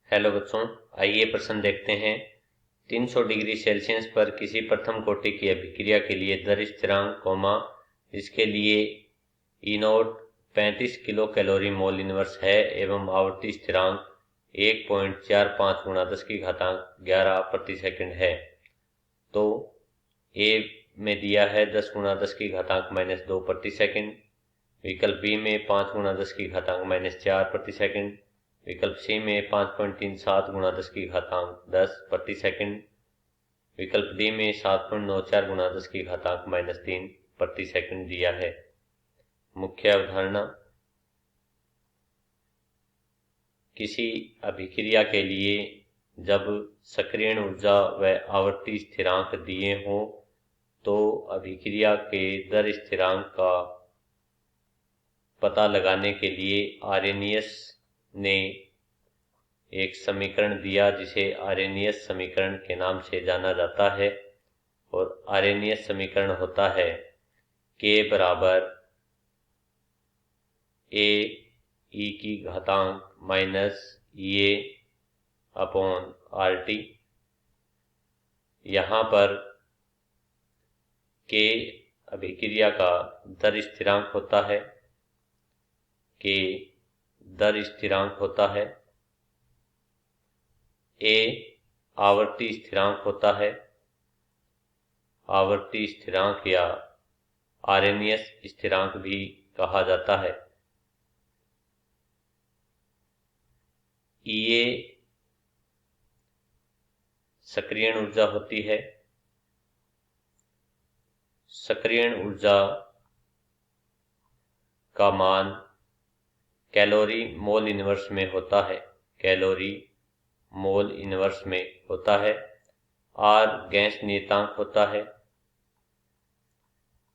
Hello बच्चों, आइए प्रश्न देखते हैं। 300 डिग्री सेल्सियस पर किसी प्रथम कोटि की अभिक्रिया के लिए दर स्थिरांक, जिसके लिए E naught 35 kilo calorie mole inverse है एवं आवर्ती स्थिरांक 1.45 गुणा 10 की घातांक 11 प्रति सेकंड है। तो ए में दिया है 10 गुणा 10 की घातांक -2 प्रति सेकंड, विकल्प बी में 5 गुणा 10 की घातांक -4 प्रति सेकंड, विकल्प सी में 5.37 गुणा 10 की घातांक 10 प्रति सेकंड, विकल्प डी में 7.94 गुणा 10 की घातांक -3 प्रति सेकंड दिया है। मुख्य अवधारणा: किसी अभिक्रिया के लिए जब सक्रियण ऊर्जा व आवर्ती स्थिरांक दिए हों तो अभिक्रिया के दर स्थिरांक का पता लगाने के लिए आरेनियस ने एक समीकरण दिया जिसे आरेनियस समीकरण के नाम से जाना जाता है। और आरेनियस समीकरण होता है K बराबर A e की घातांक माइनस EA अपॉन RT। यहाँ पर K अभिक्रिया का दर स्थिरांक होता है, K दर स्थिरांक होता है, A आवर्ती स्थिरांक होता है, आवर्ती स्थिरांक या आरेनियस स्थिरांक भी कहा जाता है। EA सक्रियण ऊर्जा होती है। सक्रियण ऊर्जा का मान कैलोरी मोल इनवर्स में होता है, कैलोरी मोल इनवर्स में होता है। R गैस नियतांक होता है,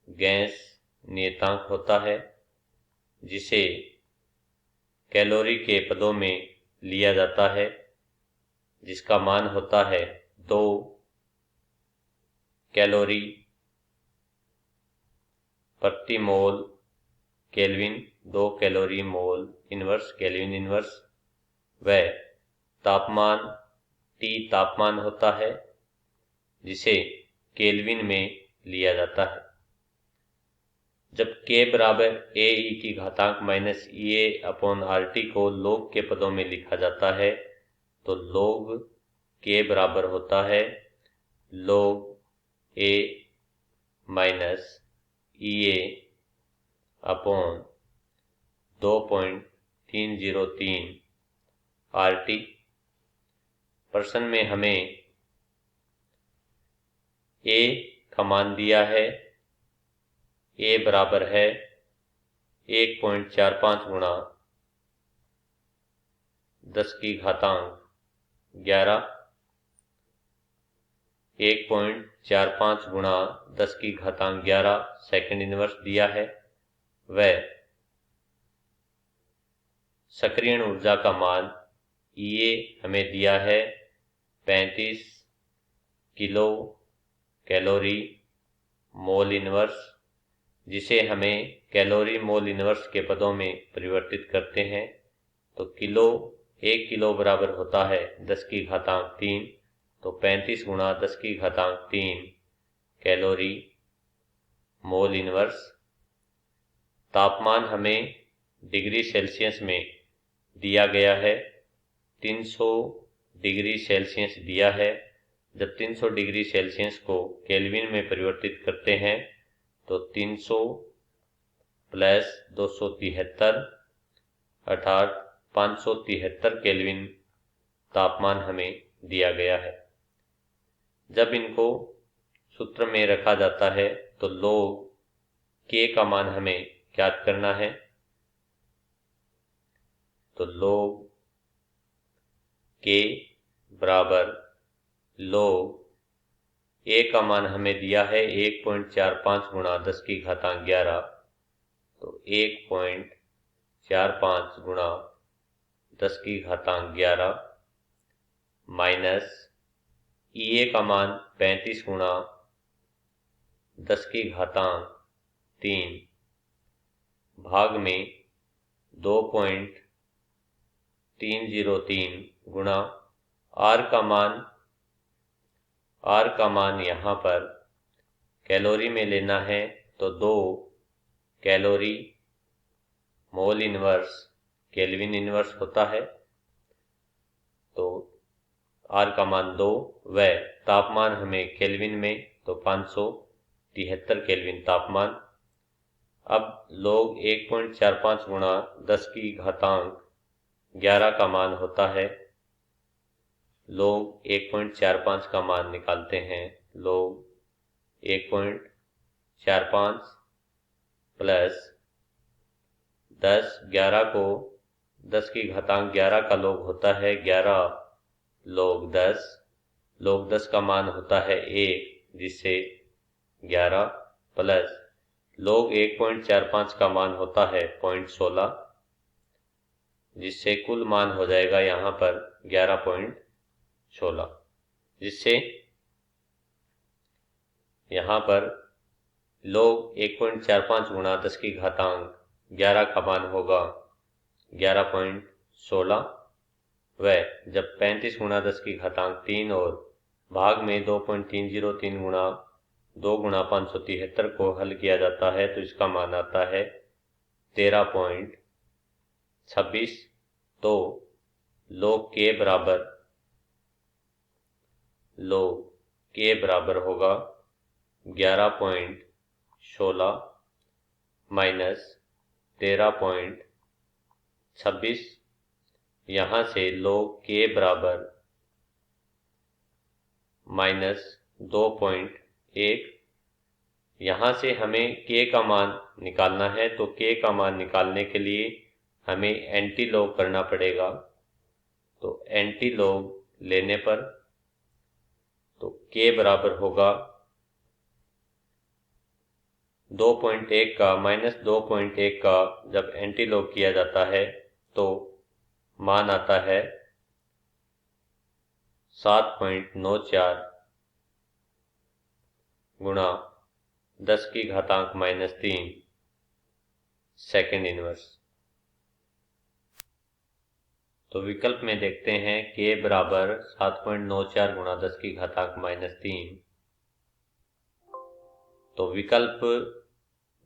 गैस नियतांक होता है जिसे कैलोरी के पदों में लिया जाता है, जिसका मान होता है 2 कैलोरी प्रति मोल kelvin, 2 calorie mole inverse kelvin inverse. व तापमान T तापमान होता है जिसे केल्विन में लिया जाता है। जब K बराबर A e की घातांक माइनस EA अपॉन RT को लॉग के पदों में लिखा जाता है तो लॉग K बराबर होता है log A minus EA upon 2.303 RT। प्रश्न में हमें A का मान दिया है, A बराबर है 1.45 गुणा 10 की घातांक 11, 1.45 गुणा 10 की घातांक 11 सेकंड इनवर्स दिया है। व सक्रियण ऊर्जा का मान EA हमें दिया है 35 किलो कैलोरी मोल इनवर्स, जिसे हमें कैलोरी मोल इनवर्स के पदों में परिवर्तित करते हैं तो 1 किलो बराबर होता है 10 की घातांक 3, तो 35 गुणा 10 की घातांक 3 कैलोरी मोल इनवर्स। तापमान हमें डिग्री सेल्सियस में दिया गया है, 300 डिग्री सेल्सियस दिया है। जब 300 डिग्री सेल्सियस को केल्विन में परिवर्तित करते हैं तो 300 प्लस 273 अर्थात 573 केल्विन तापमान हमें दिया गया है। जब इनको सूत्र में रखा जाता है तो लॉग K का मान हमें ज्ञात करना है। तो लॉग K बराबर लॉग A का मान हमें दिया है 1.45 गुणा 10 की घातांक 11, तो 1.45 गुणा 10 की घातांक 11 माइनस EA का मान 35 गुणा 10 की घातांक 3 भाग में 2.303 गुणा आर का मान यहाँ पर कैलोरी में लेना है तो 2 calorie mole inverse kelvin inverse होता है। तो आर का मान 2 व तापमान हमें केल्विन में तो 573 केल्विन तापमान। अब log 1.45 गुणा 10 की घातांक 11 का मान होता है। log 1.45 का मान निकालते हैं। log 1.45 प्लस 10, 11 को 10 की घातांक 11 का log होता है 11 log 10। log 10 का मान होता है 1, जिससे 11 प्लस log 1.45 का मान होता है 0.16, जिससे कुल मान हो जाएगा यहाँ पर 11.16, जिससे यहाँ पर log 1.45 गुणा 10 की घातांक 11 का मान होगा 11.16 व जब 35 गुणा 10 की घातांक 3 और भाग में 2.303 गुणा 2 गुणा 573 को हल किया जाता है तो इसका मान आता है 13.26। तो log k बराबर होगा 11.16 माइनस 13.26। यहाँ से log k बराबर -2.1। यहाँ से हमें k का मान निकालना है तो k का मान निकालने के लिए हमें एंटी लॉग करना पड़ेगा। तो एंटी लॉग लेने पर तो k बराबर होगा 2.1 का -2.1 का जब एंटी लॉग किया जाता है तो मान आता है 7.94 गुणा 10 की घातांक -3 सेकेंड इनवर्स। तो विकल्प में देखते हैं k बराबर 7.94 गुणा 10 की घातांक -3। तो विकल्प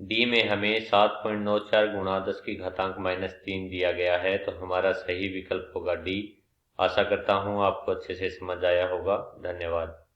डी में हमें 7.94 गुणा 10 की घातांक -3 दिया गया है, तो हमारा सही विकल्प होगा डी। आशा करता हूँ आपको अच्छे से समझ आया होगा। धन्यवाद।